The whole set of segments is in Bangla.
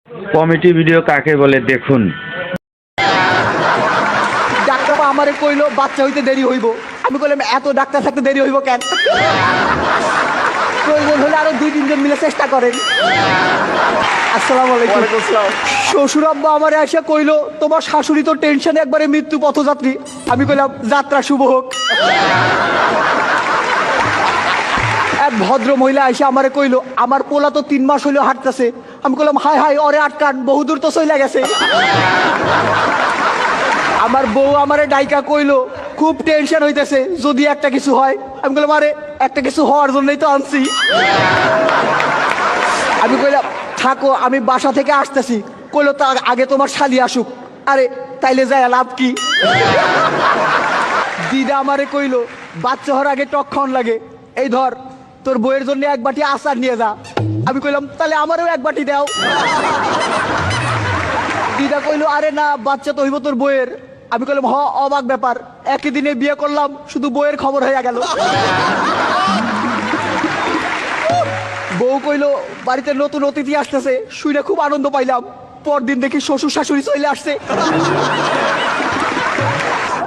কমেডি ভিডিও কাকে বলে দেখুন। ডাক্তার আমারে কইলো বাচ্চা হইতে দেরি হইব। আমি কইলাম এত ডাক্তার থাকতে দেরি হইব কেন? প্রয়োজন হলে আরো 2-3 জন মিলে চেষ্টা করেন। আসসালামু আলাইকুম। শ্বশুর আব্বা আমারে এসে কইলো তোমার শাশুড়ি তো টেনশনে একবারে মৃত্যু পথযাত্রী। আমি কইলাম যাত্রা শুভ হোক। এক ভদ্র মহিলা এসে আমারে কইলো আমার পোলা তো 3 মাস হইলো হাঁটতেছে। আমি কইলাম হাই হাই ওরে আটকান, বহুদূর তো চলে গেছে। আমার বউ আমারে ডাইকা কইলো খুব টেনশন হইতেছে যদি একটা কিছু হয়। আমি কইলাম আরে একটা কিছু হওয়ার জন্যই তো আনছি। আমি কইলাম থাকো আমি বাসা থেকে আসতেছি। কইলো তা আগে তোমার শালি আসুক। আরে তাইলে যায় লাভ কি? দিদা আমারে কইলো বাচ্চা হওয়ার আগে টক খাওয়ান লাগে, এই ধর তোর বউয়ের জন্য 1 বাটি আচার নিয়ে যা। আমি কইলাম তাহলে আমারও 1 বাটি দাও। দিদা কইলো আরে না বাচ্চা তো হইব তোর বউয়ের। আমি কইলাম হ অবাক ব্যাপার, একই দিনে বিয়ে করলাম শুধু বউয়ের খবর হয়ে গেল। বউ কইলো বাড়িতে নতুন অতিথি আসতেছে, শুনে খুব আনন্দ পাইলাম। পরদিন দেখি শ্বশুর শাশুড়ি চলে আসছে।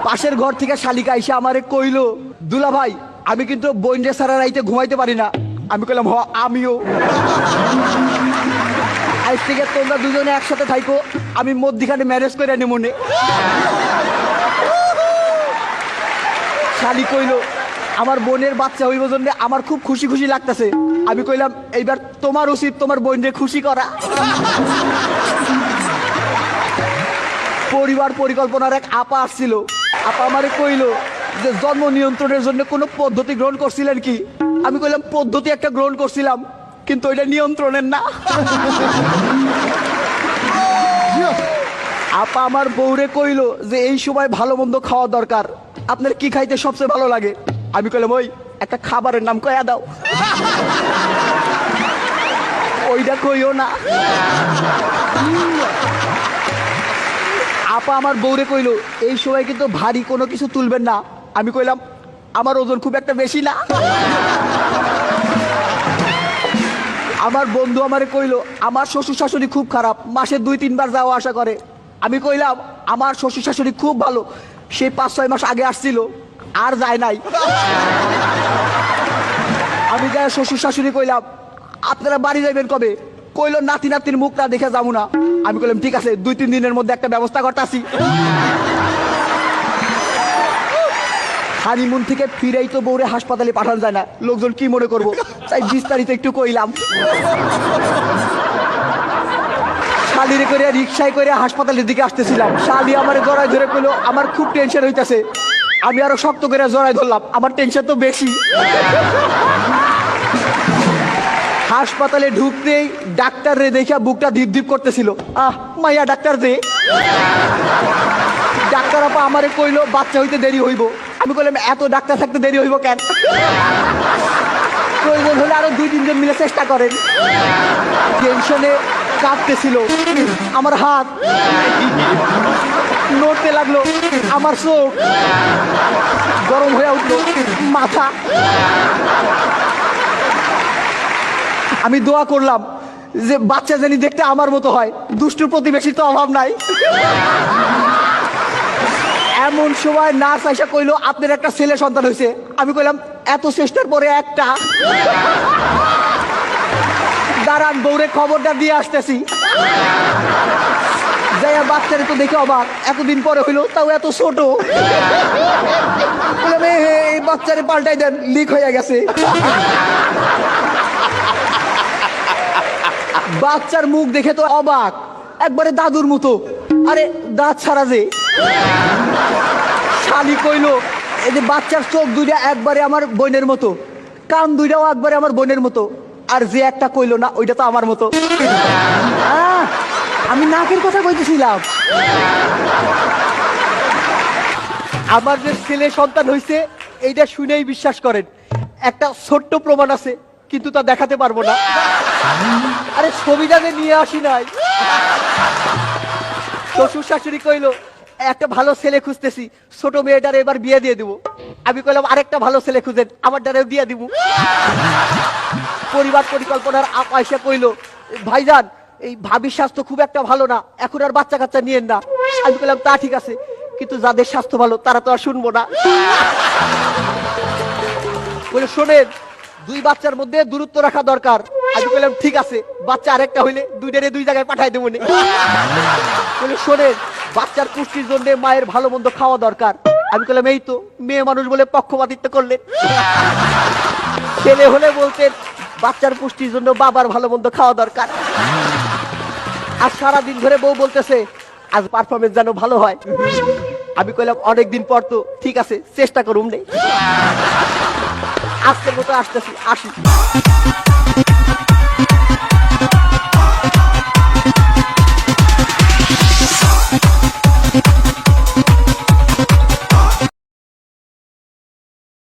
পাশের ঘর থেকে শালিকা এসে আমারে কইলো দুলা ভাই আমি কিন্তু বইন্ডে সারা রাইতে ঘুমাইতে পারি না। আমি কইলাম হ আমিও। আজ থেকে তোমরা দুজনে একসাথে থাইকো, আমি মধ্যিখানে ম্যারেজ করে আনি মনে। শালি কইলো আমার বোনের বাচ্চা হইব জন্য আমার খুব খুশি খুশি লাগতেছে। আমি কইলাম এইবার তোমার উচিত তোমার বোনকে খুশি করা। পরিবার পরিকল্পনার এক আপা আসছিল। আপা আমারে কইলো যে জন্ম নিয়ন্ত্রণের জন্য কোনো পদ্ধতি গ্রহণ করছিলেন কি? আমি কইলাম পদ্ধতি একটা গ্রহণ করছিলাম কিন্তু ওইটা নিয়ন্ত্রণের না। আপা আমার বউরে কইলো যে এই সময় ভালো মন্দ খাওয়া দরকার, আপনার কি খাইতে সবচেয়ে ভালো লাগে? আমি কইলাম ওই একটা খাবারের নাম কয়া দাও। ওইটা কইও না। আপা আমার বউরে কইলো এই সময় কিন্তু ভারী কোনো কিছু তুলবেন না। আমি কইলাম আমার ওজন খুব একটা বেশি না। আমার বন্ধু আমারে কইলো আমার শ্বশুর শাশুড়ি খুব খারাপ, মাসে 2-3 বার যাওয়া আসা করে। আমি কইলাম আমার শ্বশুর শাশুড়ি খুব ভালো, সে 5-6 মাস আগে আসছিল আর যায় নাই। আমি যাই শ্বশুর শাশুড়ি কইলাম আপনারা বাড়ি যাইবেন কবে? কইলো নাতি নাতির মুখ না দেখে যাবো না। আমি কইলাম ঠিক আছে 2-3 দিনের মধ্যে একটা ব্যবস্থা করতেছি। হানিমুন থেকে ফিরেই তো বউরে হাসপাতালে পাঠানো যায় না, লোকজন কি মনে করবো, তাই বিস্তারিত একটু কইলাম। শালিরে করে রিক্সায় করে হাসপাতালের দিকে আসতেছিলাম। শালি আমার জড়াই ধরে কইলো আমার খুব টেনশন হইতেছে। আমি আরো শক্ত করে জড়াই ধরলাম, আমার টেনশন তো বেশি। হাসপাতালে ঢুকতেই ডাক্তার রে দেখা বুকটা ধীপ ধীপ করতেছিল। মাইয়া ডাক্তার যে ডাক্তার আপা আমারে কইলো বাচ্চা হইতে দেরি হইব। আমি কইলাম এত ডাক্তার থাকতে দেরি হইব কেন? প্রয়োজন হলে আরো 2-3 জন মিলে চেষ্টা করেন। টেনশনে কাঁপতেছিল আমার হাত, নড়তে লাগলো আমার চোখ, গরম হয়ে উঠলো মাথা। আমি দোয়া করলাম যে বাচ্চা জানি দেখতে আমার মতো হয়, দুষ্টু প্রতিবেশীর তো অভাব নাই। এমন সময় নার্স আইসা কইলো আপনার একটা ছেলে সন্তান হয়েছে। আমি কইলাম এত চেষ্টার পরে একটা। দাঁড়ান বউরে খবরটা দিয়ে আসতেছি। যাইয়া বাচ্চারে তো দেখে অবাক, এতদিন পরে হইলো তাও এত ছোট। বললাম এই বাচ্চারে পাল্টাই দেন, লিক হয়ে গেছে। বাচ্চার মুখ দেখে তো অবাক, একবারে দাদুর মতো। আরে দাঁত ছাড়া যে। শালি কইলো এই যে বাচ্চার চোখ দুইটা একবারে আমার বোনের মতো, কান দুইটাও একবারে আমার বোনের মতো, আর যে একটা কইলো না ওইটা তো আমার মতো। আমি নাকের কথা কইতেছিলাম। আমার যে ছেলে সন্তান হয়েছে এইটা শুনেই বিশ্বাস করেন। একটা ছোট্ট প্রমাণ আছে কিন্তু তা দেখাতে পারবো না। আরে ছবিটা যে নিয়ে আসি নাই। শ্বশুর শাশুড়ি কইলো একটা ভালো ছেলে খুঁজতেছি, ছোট মেয়েটার এবার বিয়ে দিয়ে দিব। আমি কইলাম আরেকটা ভালো ছেলে খুঁজেন, আমার দ্বারাও বিয়ে দিব। পরিবার পরিকল্পনার পয়সা কইলো ভাইজান এই ভাবির স্বাস্থ্য খুব একটা ভালো না, এখন আর বাচ্চা কাচ্চা নিয়েন না। আমি বললাম তা ঠিক আছে, কিন্তু যাদের স্বাস্থ্য ভালো তারা তো আর শুনবো না। বলে শোনেন, 2 বাচ্চার মধ্যে দূরত্ব রাখা দরকার। আমি বললাম ঠিক আছে, বাচ্চা আরেকটা হইলে 2টারে 2 জায়গায় পাঠাই দেবো নি। বলে শোনেন, বাচ্চার পুষ্টির জন্য মায়ের ভালো মন্দ খাওয়া দরকার। আমি বললাম এই তো, মেয়ে মানুষ বলে পক্ষপাতিত্ব করলেন। ছেলে হলে বলতেন বাচ্চার পুষ্টির জন্য বাবার ভালো মন্দ খাওয়া দরকার। আর সারাদিন ধরে বউ বলতেছে আজ পারফরমেন্স যেন ভালো হয়। আমি কইলাম অনেকদিন পর তো, ঠিক আছে চেষ্টা করুম নেই। আজকের মতো আসতেছি, আসি।